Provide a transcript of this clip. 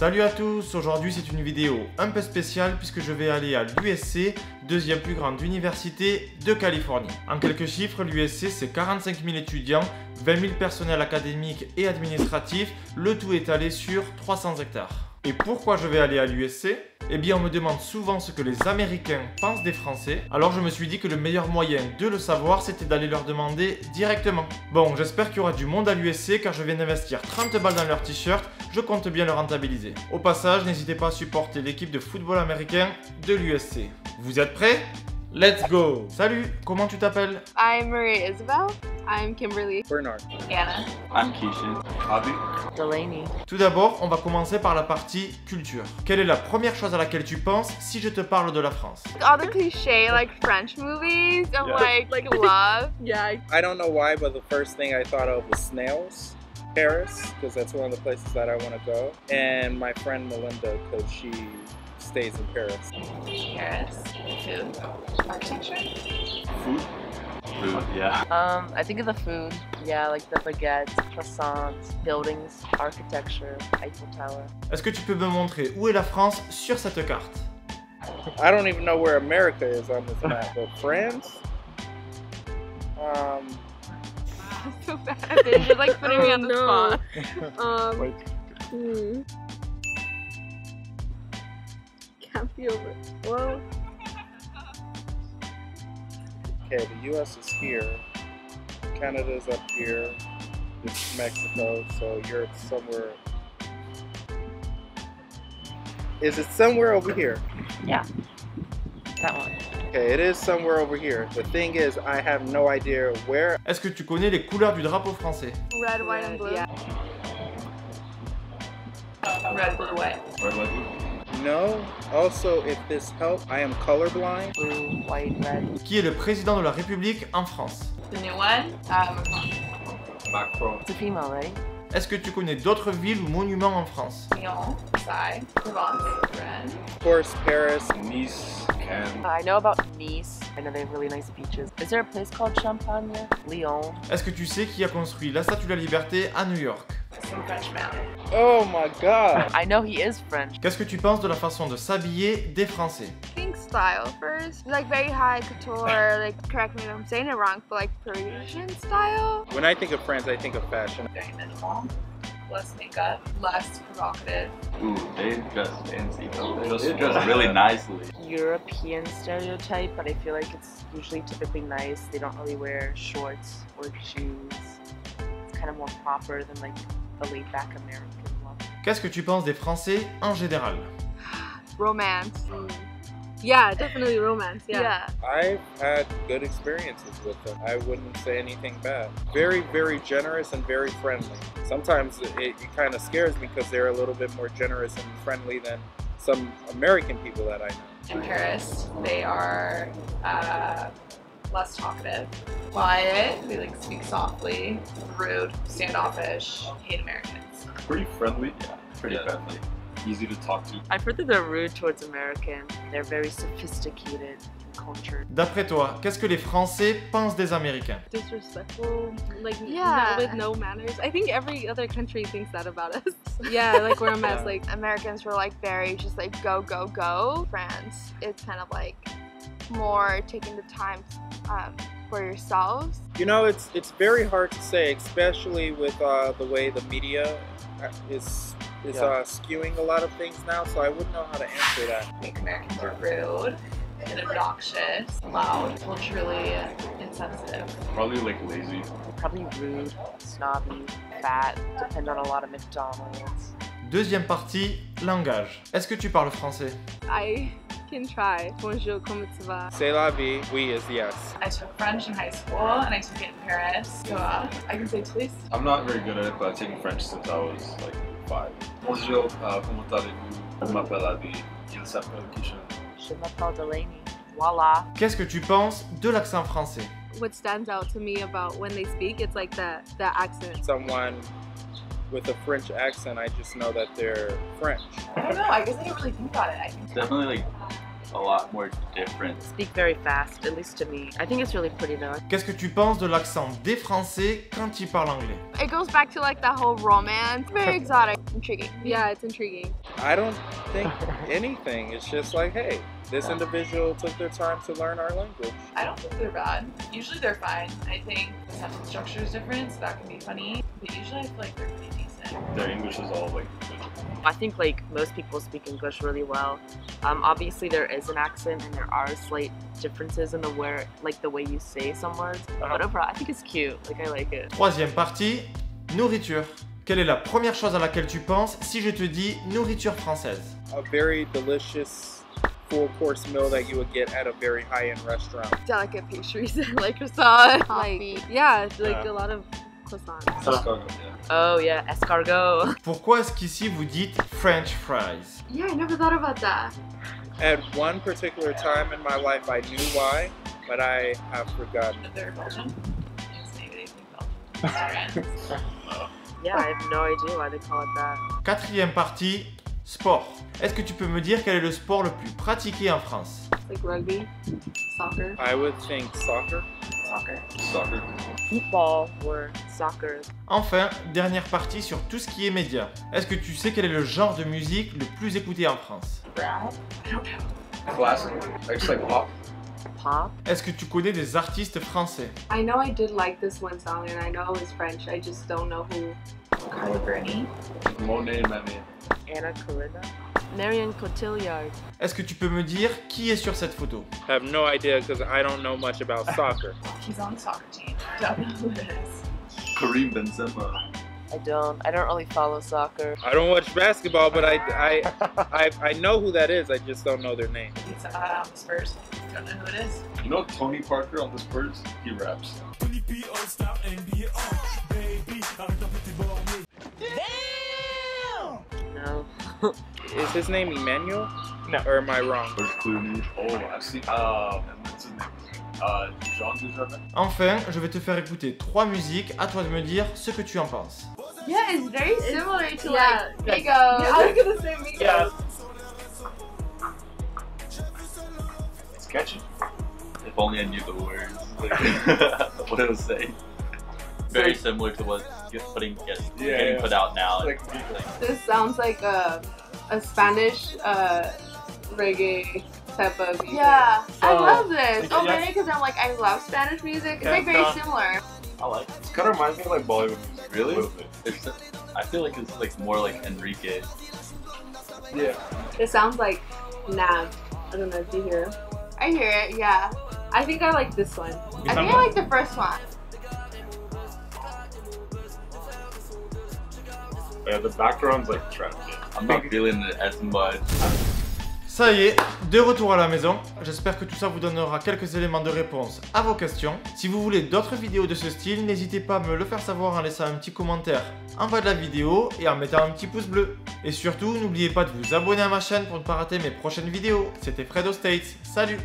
Salut à tous, aujourd'hui c'est une vidéo un peu spéciale puisque je vais aller à l'USC, deuxième plus grande université de Californie. En quelques chiffres, l'USC c'est 45 000 étudiants, 20 000 personnels académiques et administratifs, le tout étalé sur 300 hectares. Et pourquoi je vais aller à l'USC? Eh bien on me demande souvent ce que les Américains pensent des Français, alors je me suis dit que le meilleur moyen de le savoir c'était d'aller leur demander directement. Bon, j'espère qu'il y aura du monde à l'USC car je viens d'investir 30 balles dans leur t-shirt, je compte bien le rentabiliser. Au passage, n'hésitez pas à supporter l'équipe de football américain de l'USC. Vous êtes prêts? Let's go! Salut, comment tu t'appelles? I'm Marie Isabel. I'm Kimberly. Bernard. Anna. I'm Keishan. Abby. Delaney. Tout d'abord, on va commencer par la partie culture. Quelle est la première chose à laquelle tu penses si je te parle de la France? All the cliche like French movies and Yeah. like love. Yeah. I don't know why, but the first thing I thought of was snails. Paris, because that's one of the places that I want to go. And my friend Melinda, because she stays in Paris. Paris. Food. Architecture. Food. Food, yeah. I think of the food. Yeah, like the baguettes, croissants, buildings, architecture, Eiffel Tower. Est-ce que tu peux me montrer où est la France sur cette carte? I don't even know where America is on this map, but France? So bad. You're like putting me on the spot. Can't be over. Well, Okay, the US is here. Canada's up here. This is Mexico, so Europe's somewhere. Is it somewhere over here? That one. Okay, it is somewhere over here. The thing is, I have no idea where. Est-ce que tu connais les couleurs du drapeau français? Red, white, and blue. yeah. Red, blue, white. Red, white, blue. No. Also, if this helps, I am colorblind. Blue, white, red. Qui est le président de la République en France? The new one. Macron. It's a female, right? Est-ce que tu connais d'autres villes ou monuments en France? Lyon. Versailles. Provence. Rennes. Of course, Paris. Nice. Cannes. I know about Nice. I know they have really nice beaches. Is there a place called Champagne? Lyon. Est-ce que tu sais qui a construit la Statue de la Liberté à New York? Some French man. Oh my God. I know he is French. Qu'est-ce que tu penses de la façon de s'habiller des Français? I think style first. Like very high couture. Like correct me if I'm saying it wrong, but like Parisian style. When I think of France, I think of fashion. Very minimal. Less makeup. Less provocative. Ooh, they dress fancy. They dress really nicely. European stereotype, but I feel like it's usually typically nice. They don't really wear shorts or shoes. It's kind of more proper than like the laid back American look. Qu'est-ce que tu penses des Français en général? Romance. Yeah, definitely romance. Yeah. I've had good experiences with them. I wouldn't say anything bad. Very, very generous and very friendly. Sometimes it kind of scares me because they're a little bit more generous and friendly than some American people that I know. In Paris, they are less talkative, quiet. They like speak softly, rude, standoffish, hate Americans. Pretty friendly. Yeah, pretty friendly. Easy to talk to. I've heard that they're rude towards Americans. They're very sophisticated and cultured. D'après toi, qu'est-ce que les Français pensent des Américains? Disrespectful, like Yeah. with no manners. I think every other country thinks that about us. Yeah, like we're a mess. Yeah. Like Americans were like very just like go, go, go. France, it's kind of like more taking the time for yourselves. You know, it's very hard to say, especially with the way the media is skewing a lot of things now. So I wouldn't know how to answer that. I think Americans are rude and obnoxious, loud, culturally insensitive. Probably like lazy. Probably rude, snobby, fat, depend on a lot of McDonald's. Deuxième partie, langage. Est-ce que tu parles français? I can try. Bonjour, comment tu vas? C'est la vie. Oui is yes. I took French in high school and I took it in Paris. So I can say please. I'm not very good at it, but I've taken French since I was like 5. Bonjour, comment allez-vous? Je m'appelle Abby. Il s'appelle Keishan. Je m'appelle Delaney. Voila. Qu'est-ce que tu penses de l'accent français? What stands out to me about when they speak, it's like the accent. Someone with a French accent, I just know that they're French. I don't know. I guess I didn't really think about it. I think Definitely like a lot more different. Speak very fast, at least to me. I think it's really pretty though. Qu'est-ce que tu penses de l'accent des Français quand ils parlent anglais? It goes back to like that whole romance. Very exotic, intriguing. Yeah, it's intriguing. I don't think anything. It's just like, hey, this individual took their time to learn our language. I don't think they're bad. Usually they're fine. I think the sentence structure is different, so that can be funny. But usually I feel like they're pretty decent. Their English is all like good. I think like most people speak English really well. Obviously there is an accent and there are slight differences in the way you say some words. But overall, I think it's cute. Like I like it. Troisième partie, nourriture. Quelle est la première chose à laquelle tu penses si je te dis nourriture française? A very delicious full course meal that you would get at a very high-end restaurant. Delicate pastries like croissant, Coffee. like Yeah, like a lot of croissants. Escargot, yeah. Oh yeah, escargot. Pourquoi est-ce qu'ici vous dites French fries? yeah, I never thought about that. At one particular time in my life, I knew why, but I have forgotten. But they're Belgian. Because maybe they think Belgian restaurants. Yeah, I have no idea why they call it that. Quatrième partie, sport. Est-ce que tu peux me dire quel est le sport le plus pratiqué en France? Like rugby, soccer. I would think soccer. Soccer. Soccer. Football or soccer. Enfin, dernière partie sur tout ce qui est média. Est-ce que tu sais quel est le genre de musique le plus écouté en France? Brown? I don't know. Classic. I just like pop. Pop. Est-ce que tu connais des artistes français? I know I did like this one song and I know it was French. I just don't know who. Carla Bruni. Monet Mamie. Anna Karina. Marion Cotillard. Est-ce que tu peux me dire qui est sur cette photo? I have no idea because I don't know much about soccer. He's on the soccer team. Don't know who it is. Kareem Benzema. I don't really follow soccer. I don't watch basketball, but I know who that is. I just don't know their name. He's on the Spurs. Don't know who it is. You know Tony Parker on the Spurs? He raps. No. Is his name Emmanuel? No. Or am I wrong? Where's Clooney? Oh, I've seen. What's his name? Jean Dujardin. Enfin, je vais te faire écouter 3 musiques, à toi de me dire ce que tu en penses. Yeah, it's very similar to Yeah, like that's- Migos. Yeah, I was gonna say Migos. Yeah. It's catchy. If only I knew the words. Like, what it was saying. Very similar to what's getting put out now. Like, This sounds like a Spanish reggae type of music. Yeah, I So, love this. Oh, yeah. maybe because I'm like I love Spanish music. It's Yeah, like very no. similar. I like it. it kind of reminds me of like Bollywood music. Really? A little bit. It's, I feel like it's like more like Enrique. Yeah. It sounds like Nav. I don't know if you hear. I hear it. Yeah, I think I like this one. I think I like the first one. Yeah, the background's like trapped. I'm not feeling it as much. Ça y est, de retour à la maison. J'espère que tout ça vous donnera quelques éléments de réponse à vos questions. Si vous voulez d'autres vidéos de ce style, n'hésitez pas à me le faire savoir en laissant un petit commentaire en bas de la vidéo et en mettant un petit pouce bleu. Et surtout, n'oubliez pas de vous abonner à ma chaîne pour ne pas rater mes prochaines vidéos. C'était Fred aux States, salut!